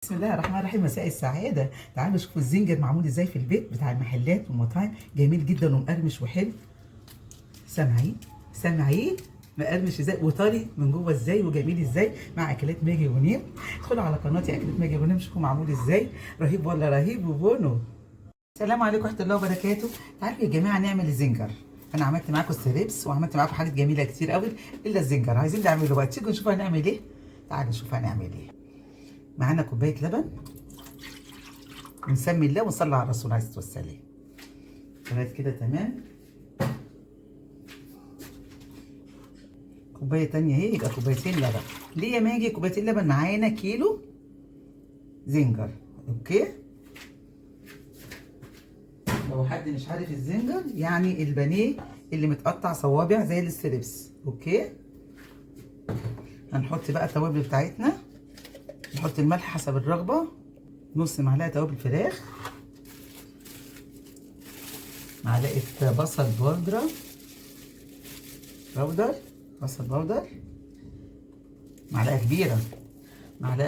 بسم الله الرحمن الرحيم. مساء السعادة. تعالوا شوفوا الزنجر معمول ازاي في البيت بتاع المحلات والمطاعم. جميل جدا ومقرمش وحلو. سامعين مقرمش ازاي وطري من جوه ازاي وجميل ازاي مع اكلات ماجي ونيم. ادخلوا على قناتي اكلات ماجي ونيم شوفوا معمول ازاي. رهيب ولا رهيب وبونو. السلام عليكم ورحمة الله وبركاته. تعالوا يا جماعة نعمل الزنجر. انا عملت معاكم ستريبس وعملت معاكم حاجات جميلة كتير قوي الا الزنجر. عايزين نعمله بقى، تيجوا نشوف هنعمل ايه. تعالوا نشوف هنعمل ايه. معانا كوباية لبن ونسمي الله ونصلي على الرسول عليه الصلاه والسلام. لغايه كده تمام. كوبايه تانية اهي، يبقى كوبايتين لبن. ليه يا ماجي كوبايتين لبن؟ معانا كيلو زنجر. اوكي، لو حد مش عارف الزنجر يعني البانيه اللي متقطع صوابع زي الستريبس. اوكي، هنحط بقى التوابل بتاعتنا. نحط الملح حسب الرغبه، نص معلقه توابل فراخ، معلقه بصل بودر، بصل بودر، معلقه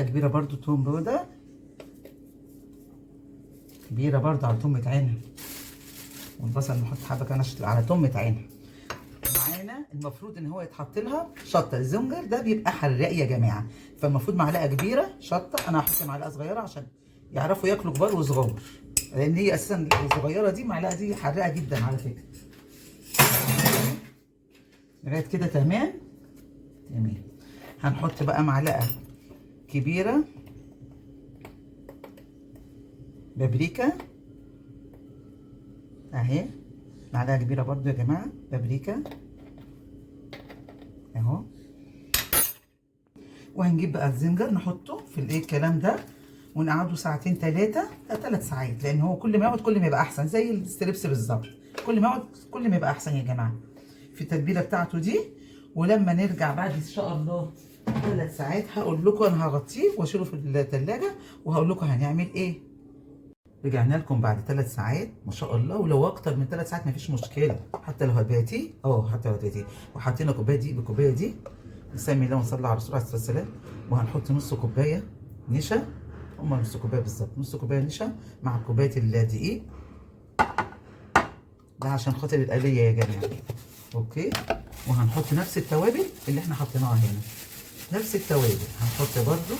كبيره برضو توم بودر، كبيره برضو على توم عينها. والبصل نحط حبه كمان على توم عينها. معانا المفروض ان هو يتحط لها شطه. الزنجر ده بيبقى حراق يا جماعه، فالمفروض معلقه كبيره شطه. انا هحط معلقه صغيره عشان يعرفوا ياكلوا كبار وصغار، لان هي اساسا الصغيره دي المعلقه دي حراقه جدا على فكره. لغايه كده تمام. هنحط بقى معلقه كبيره بابريكا اهي، معلقه كبيره برضو يا جماعه بابريكا اهو. وهنجيب بقى الزنجر نحطه في الايه الكلام ده ونقعده ساعتين 3 ساعات، لان هو كل ما يقعد كل ما يبقى احسن، زي الستريبس بالظبط. كل ما يقعد كل ما يبقى احسن يا جماعه في التتبيله بتاعته دي. ولما نرجع بعد ان شاء الله 3 ساعات هقول لكم، انا هغطيه واشيله في الثلاجه وهقول لكم هنعمل ايه. رجعنا لكم بعد 3 ساعات ما شاء الله، ولو اكتر من 3 ساعات مفيش مشكله، حتى لو هتباتيه حتى لو هتباتيه. وحطينا كوبايه دي بالكوبايه دي. نسمي الله ونصلي على الرسول عليه الصلاه والسلام. وهنحط نص كوبايه نشا، هما نص كوبايه بالظبط، نص كوبايه نشا مع كوبايه الدقيق ده عشان خاطر القليه يا جماعه. اوكي، وهنحط نفس التوابل اللي احنا حطيناها هنا، نفس التوابل. هنحط برده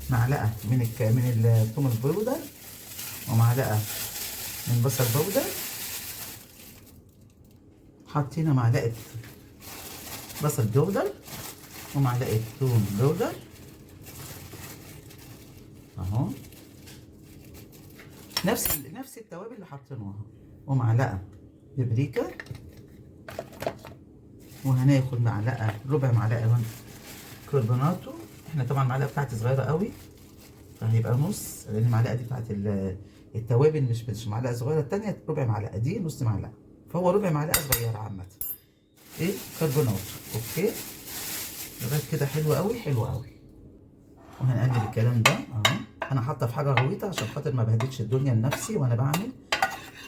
معلقه من الثوم البودر، ومعلقه من بصل بودر. حطينا معلقه بصل بودر ومعلقه ثوم بودر اهو، نفس التوابل اللي حطيناها، ومعلقه بابريكا. وهناخد ربع معلقه كربوناتو. احنا طبعا المعلقه بتاعتي صغيره قوي فهيبقى نص، لان المعلقه دي بتاعت التوابل مش معلقه صغيره. التانيه ربع معلقه، دي نص معلقه، فهو ربع معلقه صغيره عامه ايه كربوناتو. اوكي، لغايه كده حلو قوي حلو قوي. وهنقلب الكلام ده اهو. انا حاطه في حاجه غويطه عشان خاطر ما بهدلش الدنيا لنفسي وانا بعمل.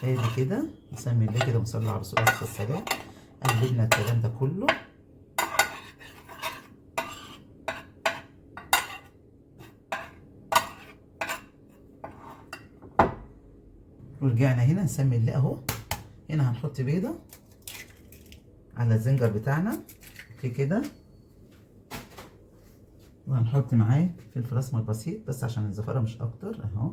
ادي كده نسمي الله كده ونصلي على الرسول عليه الصلاه والسلام. قلبنا الكلام ده كله. ورجعنا هنا نسمي الله اهو. هنا هنحط بيضه على الزنجر بتاعنا. اوكي كده، وهنحط معاه فلفل اسمر بسيط بس عشان الزفاره مش اكتر اهو.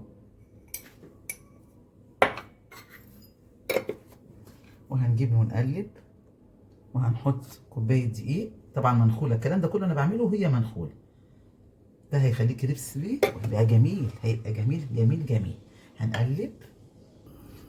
وهنجيب ونقلب. وهنحط كوبايه دقيق طبعا منخوله. الكلام ده كله انا بعمله وهي منخوله. ده هيخليه كريسبي وهيبقى جميل، هيبقى جميل جميل جميل. هنقلب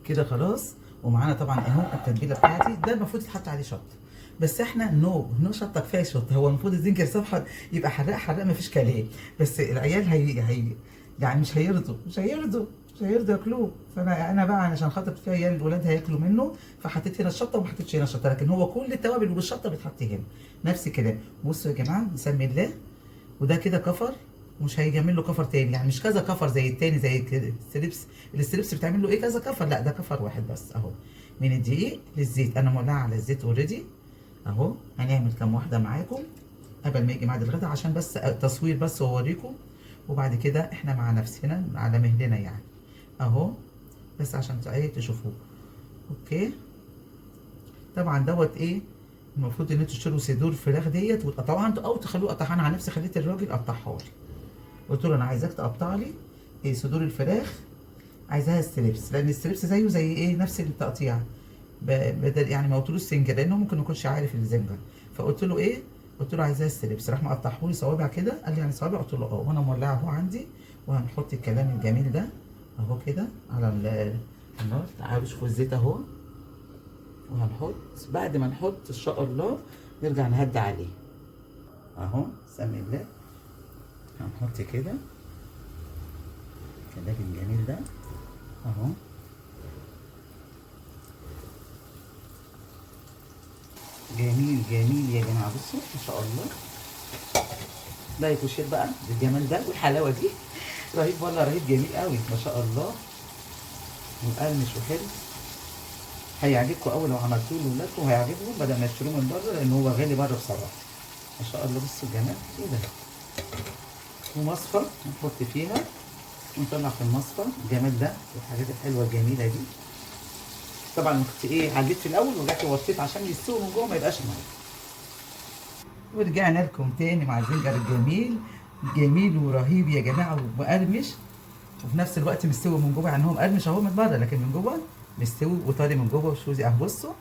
كده خلاص. ومعانا طبعا اهو التتبيله بتاعتي. ده المفروض يتحط عليه شطه، بس احنا نو شطه، كفايه شطه. هو المفروض الزنجر صبحه يبقى حراق مفيش كلام، بس العيال هي يعني مش هيرضوا ياكلوه. فانا بقى عشان خاطر في عيال الولاد هياكلوا منه فحطيت هنا الشطه وما حطيتش هنا الشطه، لكن هو كل التوابل والشطه بتحط هنا نفس الكلام. بصوا يا جماعه نسمي الله. وده كده كفر، مش هيجمل له كفر تاني، يعني مش كذا كفر زي التاني زي الستريبس بتعمل له ايه كذا كفر، لا ده كفر واحد بس اهو. من الدقيق للزيت، انا مولعه على الزيت اوريدي اهو. هنعمل كام واحده معاكم قبل ما يجي ميعاد الغدا عشان بس تصوير بس واوريكم. وبعد كده احنا مع نفسنا على مهلنا يعني اهو، بس عشان ايه تشوفوه. اوكي طبعا دوت ايه، المفروض ان انتوا تشتروا صدور الفراخ ديت وتقطعوها انتوا او تخلوه يقطعها. انا عن نفسي خليت الراجل قطعها لي، قلت له انا عايزاك تقطع لي إيه صدور الفراخ، عايزاها ستريبس، لان الستريبس زيه زي ايه نفس التقطيع، بدل يعني ما قلتلوش سنجر لانه ممكن ما يكونش عارف الزنجر. فقلت له ايه، قلت له عايزاها ستريبس، راح مقطعه لي صوابع كده، قال لي يعني صوابع، قلت له اه، وانا مولعه اهو عندي، وهنحط الكلام الجميل ده اهو كده على النار. تعالوا شوفوا الزيت اهو، وهنحط بعد ما نحط ان شاء الله نرجع نهدي عليه اهو. سمي الله، هنحط كده الكلام الجميل ده اهو. جميل جميل يا جماعه، بصوا ما شاء الله، لايك وشير بقى بالجمال ده والحلاوه دي، رهيب والله، رهيب جميل قوي ما شاء الله، ومقرمش وحلو. هيعجبكم قوي لو عملتوه لاولادكم، هيعجبهم بدل ما يشتروه من بره، لان هو غالي بره بصراحه ما شاء الله. بصوا الجمال ايه ده، ومصفى نحط فيها ونطلع في المصفى الجمال ده والحاجات الحلوه الجميله دي. طبعا كنت ايه عليت في الاول ورجعت وطيت عشان يستووا من جوه ما يبقاش ناي. ورجعنا لكم تاني مع الزنجر الجميل، جميل ورهيب يا جماعه ومقرمش، وفي نفس الوقت مستوي من جوه، يعني هو مقرمش اهو من بره لكن من جوه مستوي وطري من جوه وشوزي اهو. بصوا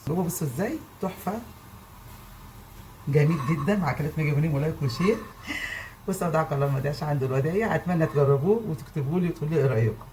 جوه بصوا ازاي تحفه، جميل جدا. مع كلمه ميجي منيم ولايك وشير، واستودعكم الله ما يضيعش عنده الودايع. اتمنى تجربوه وتكتبوا لي وتقولوا لي ايه رايكم.